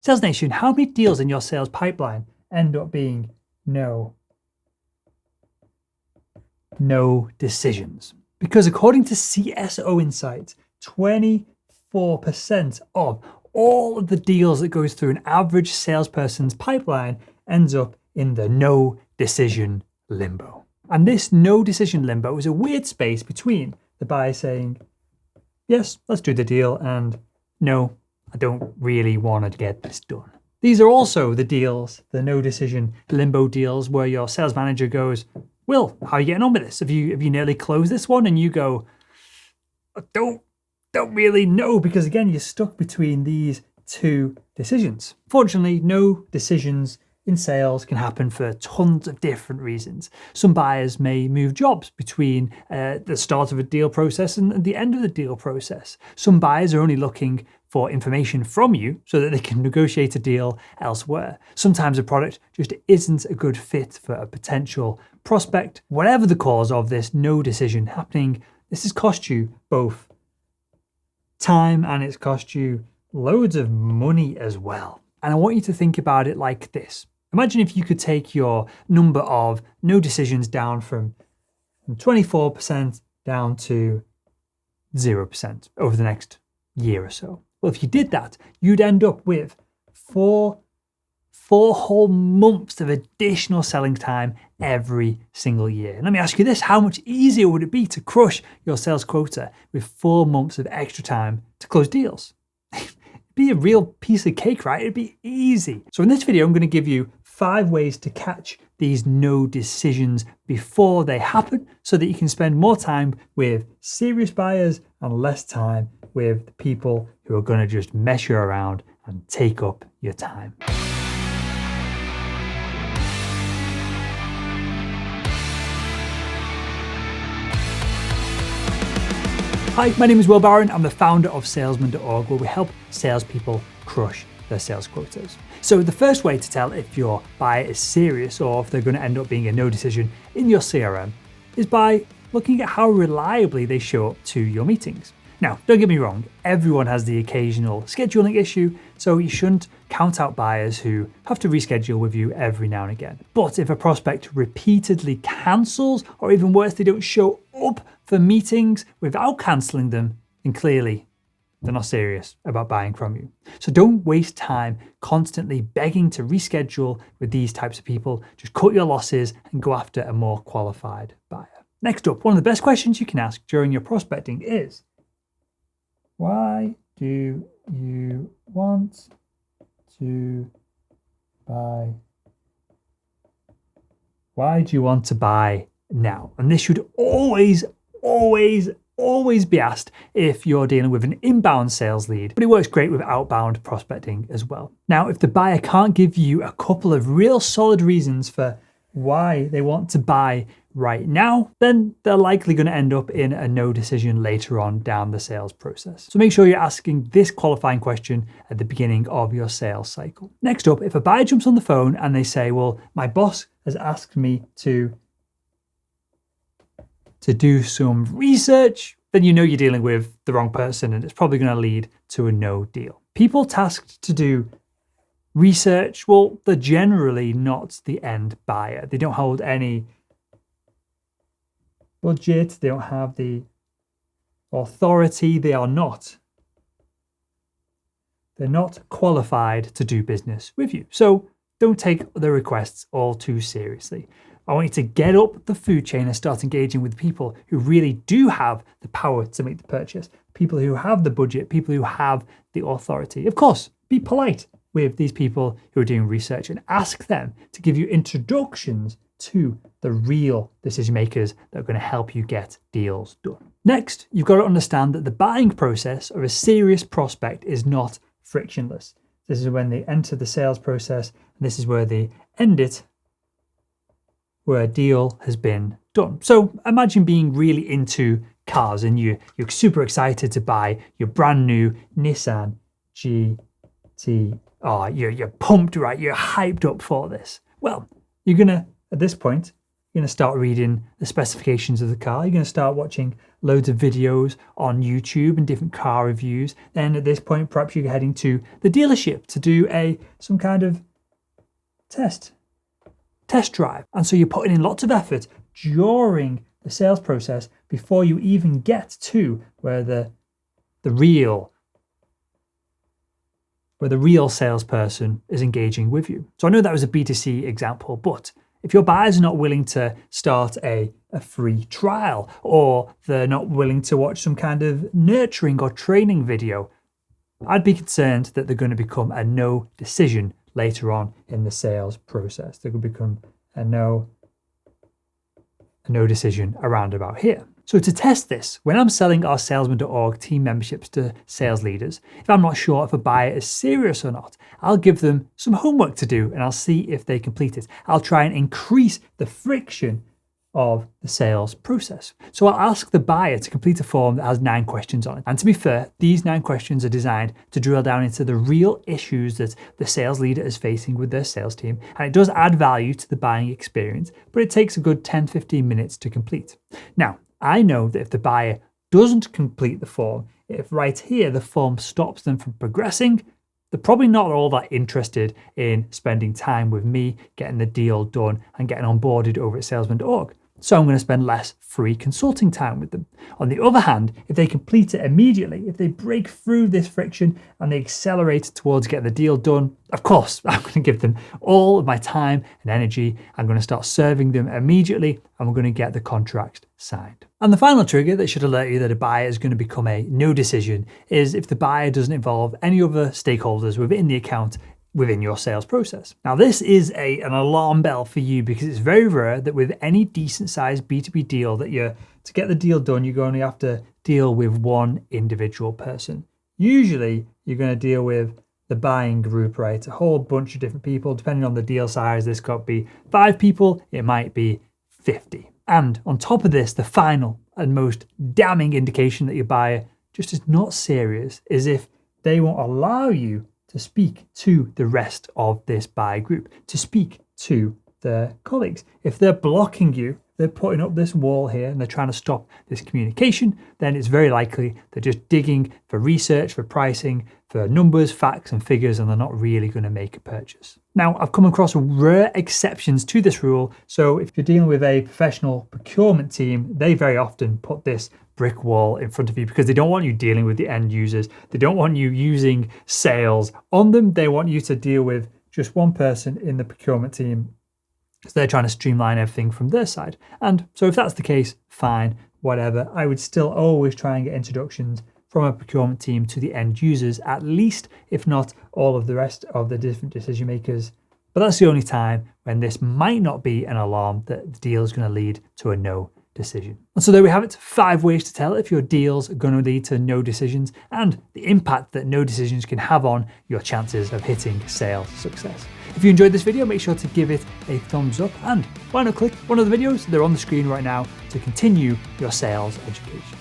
Sales Nation, how many deals in your sales pipeline end up being no decisions? Because according to CSO Insights, 24% of all of the deals that goes through an average salesperson's pipeline ends up in the no decision limbo. And this no decision limbo is a weird space between the buyer saying, yes, let's do the deal, and no, I don't really want to get this done. These are also the deals, the no decision limbo deals, where your sales manager goes, Will, how are you getting on with this? Have you nearly closed this one? And you go, I don't really know, because again, you're stuck between these two decisions. Fortunately, no decisions in sales can happen for tons of different reasons. Some buyers may move jobs between the start of a deal process and the end of the deal process. Some buyers are only looking for information from you so that they can negotiate a deal elsewhere. Sometimes a product just isn't a good fit for a potential prospect. Whatever the cause of this no decision happening, this has cost you both time and it's cost you loads of money as well. And I want you to think about it like this. Imagine if you could take your number of no decisions down from 24% down to 0% over the next year or so. Well, if you did that, you'd end up with four whole months of additional selling time every single year. And let me ask you this, how much easier would it be to crush your sales quota with 4 months of extra time to close deals? It'd be a real piece of cake, right? It'd be easy. So in this video, I'm going to give you 5 ways to catch these no decisions before they happen so that you can spend more time with serious buyers and less time with the people who are going to just mess you around and take up your time. Hi, my name is Will Barron. I'm the founder of salesman.org, where we help salespeople crush their sales quotas. So the first way to tell if your buyer is serious or if they're going to end up being a no decision in your CRM is by looking at how reliably they show up to your meetings. Now, don't get me wrong, everyone has the occasional scheduling issue, so you shouldn't count out buyers who have to reschedule with you every now and again. But if a prospect repeatedly cancels, or even worse, they don't show up for meetings without canceling them, then clearly they're not serious about buying from you. So don't waste time constantly begging to reschedule with these types of people. Just cut your losses and go after a more qualified buyer. Next up, one of the best questions you can ask during your prospecting is, why do you want to buy? Why do you want to buy now? And this should always be asked if you're dealing with an inbound sales lead, but it works great with outbound prospecting as well. Now, if the buyer can't give you a couple of real solid reasons for why they want to buy right now, then they're likely going to end up in a no decision later on down the sales process. So make sure you're asking this qualifying question at the beginning of your sales cycle. Next up, if a buyer jumps on the phone and they say, well, my boss has asked me to do some research, then you know you're dealing with the wrong person and it's probably going to lead to a no deal. People tasked to do research, well, they're generally not the end buyer. They don't hold any budget, they don't have the authority, they're not qualified to do business with you. So don't take the requests all too seriously. I want you to get up the food chain and start engaging with people who really do have the power to make the purchase, people who have the budget, people who have the authority. Of course, be polite with these people who are doing research and ask them to give you introductions to the real decision makers that are going to help you get deals done. Next, you've got to understand that the buying process of a serious prospect is not frictionless. This is when they enter the sales process, and this is where they end it, where a deal has been done. So imagine being really into cars and you're super excited to buy your brand new Nissan GT. You're pumped, right? You're hyped up for this. Well, you're gonna, at this point, You're going to start reading the specifications of the car. You're going to start watching loads of videos on YouTube and different car reviews. Then at this point, perhaps you're heading to the dealership to do some kind of test drive. And so you're putting in lots of effort during the sales process before you even get to where the real salesperson is engaging with you. So I know that was a B2C example, but if your buyers are not willing to start a free trial, or they're not willing to watch some kind of nurturing or training video, I'd be concerned that they're going to become a no decision later on in the sales process. They could become a no decision around about here. So to test this, when I'm selling our salesman.org team memberships to sales leaders, if I'm not sure if a buyer is serious or not, I'll give them some homework to do and I'll see if they complete it. I'll try and increase the friction of the sales process. So I'll ask the buyer to complete a form that has 9 questions on it. And to be fair, these 9 questions are designed to drill down into the real issues that the sales leader is facing with their sales team. And it does add value to the buying experience, but it takes a good 10-15 minutes to complete. Now, I know that if the buyer doesn't complete the form, if right here the form stops them from progressing, they're probably not all that interested in spending time with me, getting the deal done and getting onboarded over at salesman.org. So I'm going to spend less free consulting time with them. On the other hand, if they complete it immediately, if they break through this friction and they accelerate towards getting the deal done, of course, I'm going to give them all of my time and energy. I'm going to start serving them immediately and we're going to get the contract signed. And the final trigger that should alert you that a buyer is going to become a no decision is if the buyer doesn't involve any other stakeholders within the account within your sales process. Now, this is an alarm bell for you because it's very rare that with any decent sized B2B deal that to get the deal done, you're going to have to deal with one individual person. Usually you're going to deal with the buying group, right? A whole bunch of different people, depending on the deal size. This could be 5 people, it might be 50. And on top of this, the final and most damning indication that your buyer just is not serious is if they won't allow you to speak to the rest of this buyer group, to speak to their colleagues. If they're blocking you, they're putting up this wall here and they're trying to stop this communication, then it's very likely they're just digging for research, for pricing, for numbers, facts and figures, and they're not really going to make a purchase. Now, I've come across rare exceptions to this rule. So if you're dealing with a professional procurement team, they very often put this brick wall in front of you because they don't want you dealing with the end users. They don't want you using sales on them. They want you to deal with just one person in the procurement team. So they're trying to streamline everything from their side. And so if that's the case, fine, whatever. I would still always try and get introductions from a procurement team to the end users, at least, if not all of the rest of the different decision makers. But that's the only time when this might not be an alarm that the deal is going to lead to a no decision. And so there we have it, 5 ways to tell if your deals are going to lead to no decisions and the impact that no decisions can have on your chances of hitting sales success. If you enjoyed this video, make sure to give it a thumbs up and why not click one of the videos, they're on the screen right now, to continue your sales education.